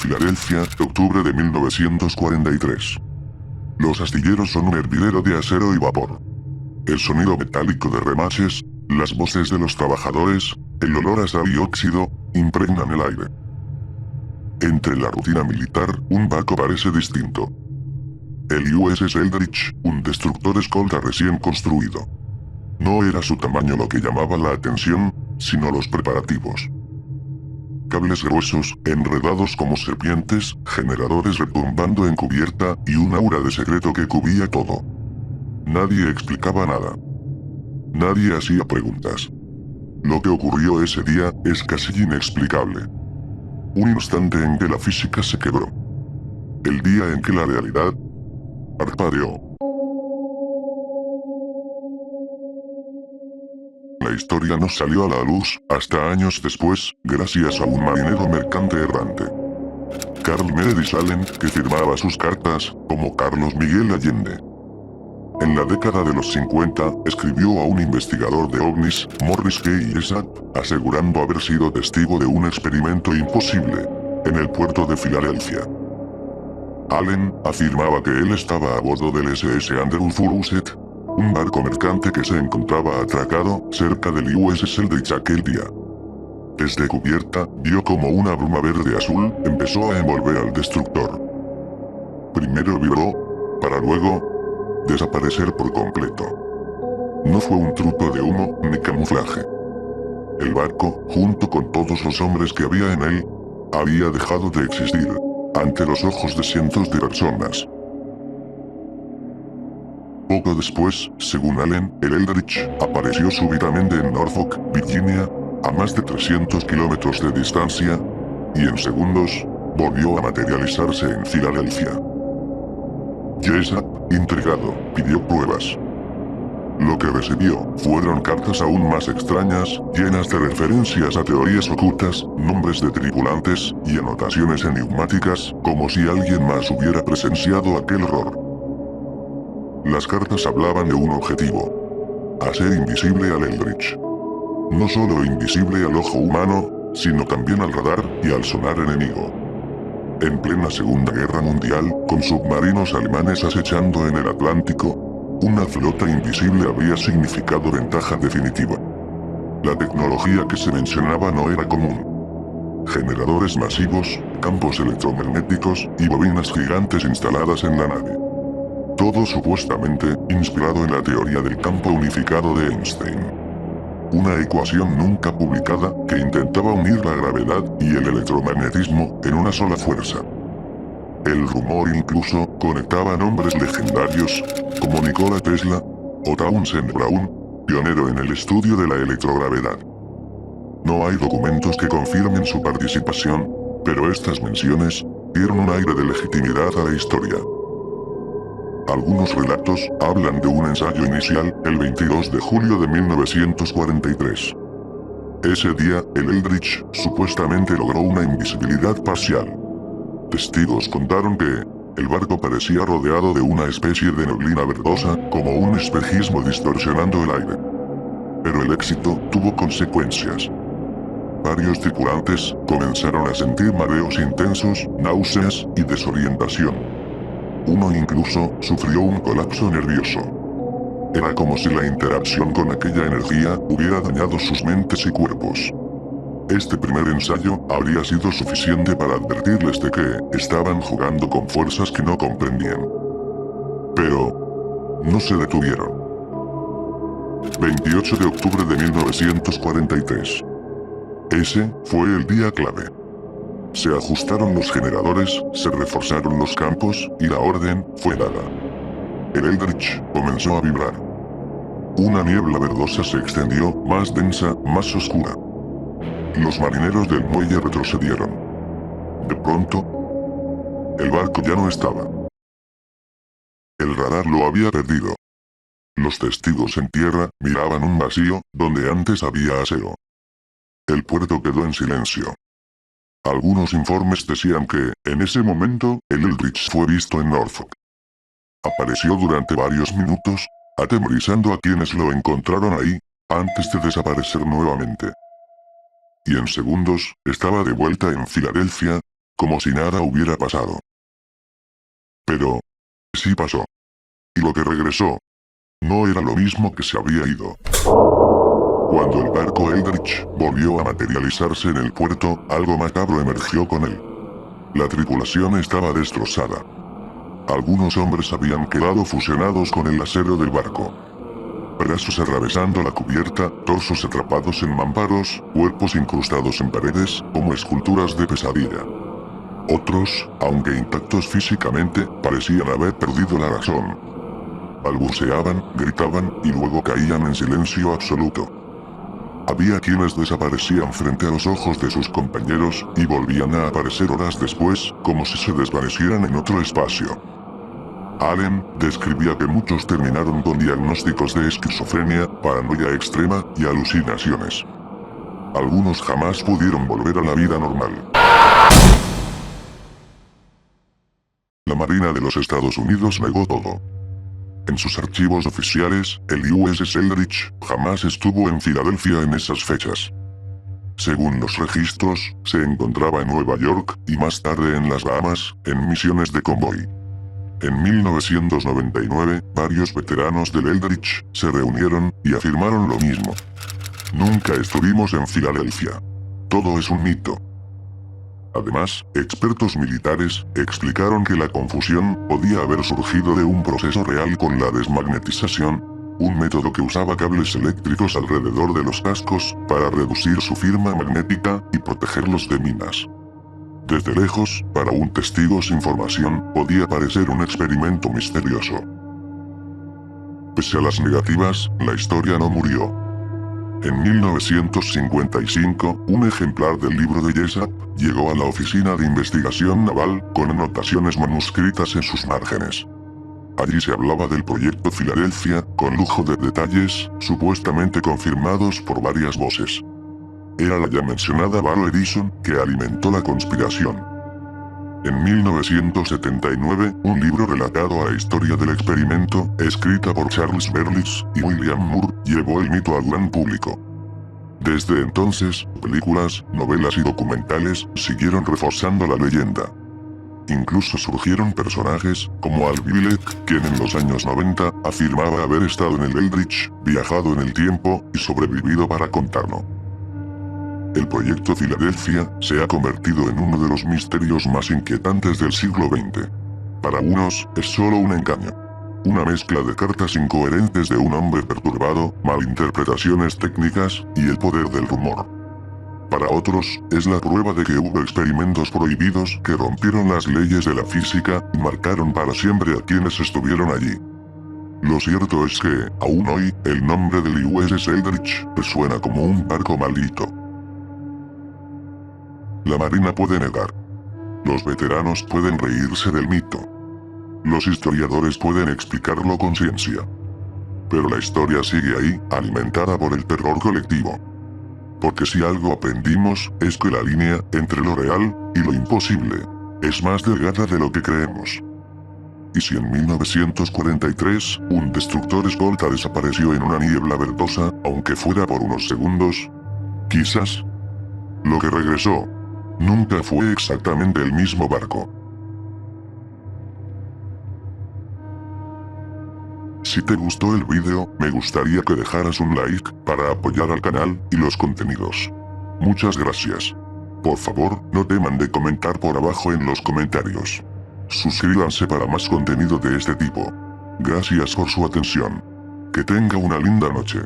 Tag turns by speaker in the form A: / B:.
A: Filadelfia, octubre de 1943. Los astilleros son un hervidero de acero y vapor. El sonido metálico de remaches, las voces de los trabajadores, el olor a sal y óxido, impregnan el aire. Entre la rutina militar, un barco parece distinto. El USS Eldridge, un destructor escolta recién construido. No era su tamaño lo que llamaba la atención, sino los preparativos. Cables gruesos, enredados como serpientes, generadores retumbando en cubierta, y un aura de secreto que cubría todo. Nadie explicaba nada. Nadie hacía preguntas. Lo que ocurrió ese día es casi inexplicable. Un instante en que la física se quebró. El día en que la realidad parpadeó. La historia no salió a la luz hasta años después, gracias a un marinero mercante errante. Carl Meredith Allen, que firmaba sus cartas como Carlos Miguel Allende. En la década de los 50, escribió a un investigador de ovnis, Morris K. Isaac, asegurando haber sido testigo de un experimento imposible, en el puerto de Filadelfia. Allen afirmaba que él estaba a bordo del SS Andrew Fawcett, un barco mercante que se encontraba atracado cerca del USS Eldridge aquel día. Desde cubierta, vio como una bruma verde-azul empezó a envolver al destructor. Primero vibró, para luego desaparecer por completo. No fue un truco de humo ni camuflaje. El barco, junto con todos los hombres que había en él, había dejado de existir, ante los ojos de cientos de personas. Poco después, según Allen, el Eldridge apareció súbitamente en Norfolk, Virginia, a más de 300 kilómetros de distancia, y en segundos, volvió a materializarse en Filadelfia. Jessup, intrigado, pidió pruebas. Lo que recibió fueron cartas aún más extrañas, llenas de referencias a teorías ocultas, nombres de tripulantes, y anotaciones enigmáticas, como si alguien más hubiera presenciado aquel horror. Las cartas hablaban de un objetivo: hacer invisible al Eldridge. No solo invisible al ojo humano, sino también al radar y al sonar enemigo. En plena Segunda Guerra Mundial, con submarinos alemanes acechando en el Atlántico, una flota invisible habría significado ventaja definitiva. La tecnología que se mencionaba no era común. Generadores masivos, campos electromagnéticos y bobinas gigantes instaladas en la nave. Todo supuestamente inspirado en la teoría del campo unificado de Einstein. Una ecuación nunca publicada que intentaba unir la gravedad y el electromagnetismo en una sola fuerza. El rumor incluso conectaba nombres legendarios, como Nikola Tesla o Townsend Brown, pionero en el estudio de la electrogravedad. No hay documentos que confirmen su participación, pero estas menciones dieron un aire de legitimidad a la historia. Algunos relatos hablan de un ensayo inicial el 22 de julio de 1943. Ese día, el Eldridge supuestamente logró una invisibilidad parcial. Testigos contaron que el barco parecía rodeado de una especie de neblina verdosa, como un espejismo distorsionando el aire. Pero el éxito tuvo consecuencias. Varios tripulantes comenzaron a sentir mareos intensos, náuseas y desorientación. Uno incluso sufrió un colapso nervioso. Era como si la interacción con aquella energía hubiera dañado sus mentes y cuerpos. Este primer ensayo habría sido suficiente para advertirles de que estaban jugando con fuerzas que no comprendían. Pero no se detuvieron. 28 de octubre de 1943. Ese fue el día clave. Se ajustaron los generadores, se reforzaron los campos, y la orden fue dada. El Eldridge comenzó a vibrar. Una niebla verdosa se extendió, más densa, más oscura. Los marineros del muelle retrocedieron. De pronto, el barco ya no estaba. El radar lo había perdido. Los testigos en tierra miraban un vacío, donde antes había acero. El puerto quedó en silencio. Algunos informes decían que, en ese momento, el Eldridge fue visto en Norfolk. Apareció durante varios minutos, atemorizando a quienes lo encontraron ahí, antes de desaparecer nuevamente. Y en segundos, estaba de vuelta en Filadelfia, como si nada hubiera pasado. Pero sí pasó. Y lo que regresó no era lo mismo que se había ido. Cuando el barco Eldritch volvió a materializarse en el puerto, algo macabro emergió con él. La tripulación estaba destrozada. Algunos hombres habían quedado fusionados con el acero del barco. Brazos atravesando la cubierta, torsos atrapados en mamparos, cuerpos incrustados en paredes, como esculturas de pesadilla. Otros, aunque intactos físicamente, parecían haber perdido la razón. Balbuceaban, gritaban y luego caían en silencio absoluto. Había quienes desaparecían frente a los ojos de sus compañeros y volvían a aparecer horas después, como si se desvanecieran en otro espacio. Allen describía que muchos terminaron con diagnósticos de esquizofrenia, paranoia extrema y alucinaciones. Algunos jamás pudieron volver a la vida normal. La Marina de los Estados Unidos negó todo. En sus archivos oficiales, el USS Eldritch jamás estuvo en Filadelfia en esas fechas. Según los registros, se encontraba en Nueva York, y más tarde en las Bahamas, en misiones de convoy. En 1999, varios veteranos del Eldritch se reunieron y afirmaron lo mismo. Nunca estuvimos en Filadelfia. Todo es un mito. Además, expertos militares explicaron que la confusión podía haber surgido de un proceso real con la desmagnetización, un método que usaba cables eléctricos alrededor de los cascos para reducir su firma magnética y protegerlos de minas. Desde lejos, para un testigo sin formación, podía parecer un experimento misterioso. Pese a las negativas, la historia no murió. En 1955, un ejemplar del libro de Jessup llegó a la Oficina de Investigación Naval con anotaciones manuscritas en sus márgenes. Allí se hablaba del proyecto Filadelfia, con lujo de detalles, supuestamente confirmados por varias voces. Era la ya mencionada Barrow Edison que alimentó la conspiración. En 1979, un libro relatado a la historia del experimento, escrita por Charles Berlitz y William Moore, llevó el mito al gran público. Desde entonces, películas, novelas y documentales siguieron reforzando la leyenda. Incluso surgieron personajes, como Al Bielek, quien en los años 90 afirmaba haber estado en el Eldritch, viajado en el tiempo y sobrevivido para contarlo. El proyecto Filadelfia se ha convertido en uno de los misterios más inquietantes del siglo XX. Para unos, es solo un engaño. Una mezcla de cartas incoherentes de un hombre perturbado, malinterpretaciones técnicas y el poder del rumor. Para otros, es la prueba de que hubo experimentos prohibidos que rompieron las leyes de la física y marcaron para siempre a quienes estuvieron allí. Lo cierto es que, aún hoy, el nombre del USS Eldritch resuena como un barco maldito. La Marina puede negar. Los veteranos pueden reírse del mito. Los historiadores pueden explicarlo con ciencia. Pero la historia sigue ahí, alimentada por el terror colectivo. Porque si algo aprendimos, es que la línea entre lo real y lo imposible es más delgada de lo que creemos. Y si en 1943, un destructor escolta desapareció en una niebla verdosa, aunque fuera por unos segundos, quizás lo que regresó nunca fue exactamente el mismo barco. Si te gustó el video, me gustaría que dejaras un like para apoyar al canal y los contenidos. Muchas gracias. Por favor, no teman de comentar por abajo en los comentarios. Suscríbanse para más contenido de este tipo. Gracias por su atención. Que tenga una linda noche.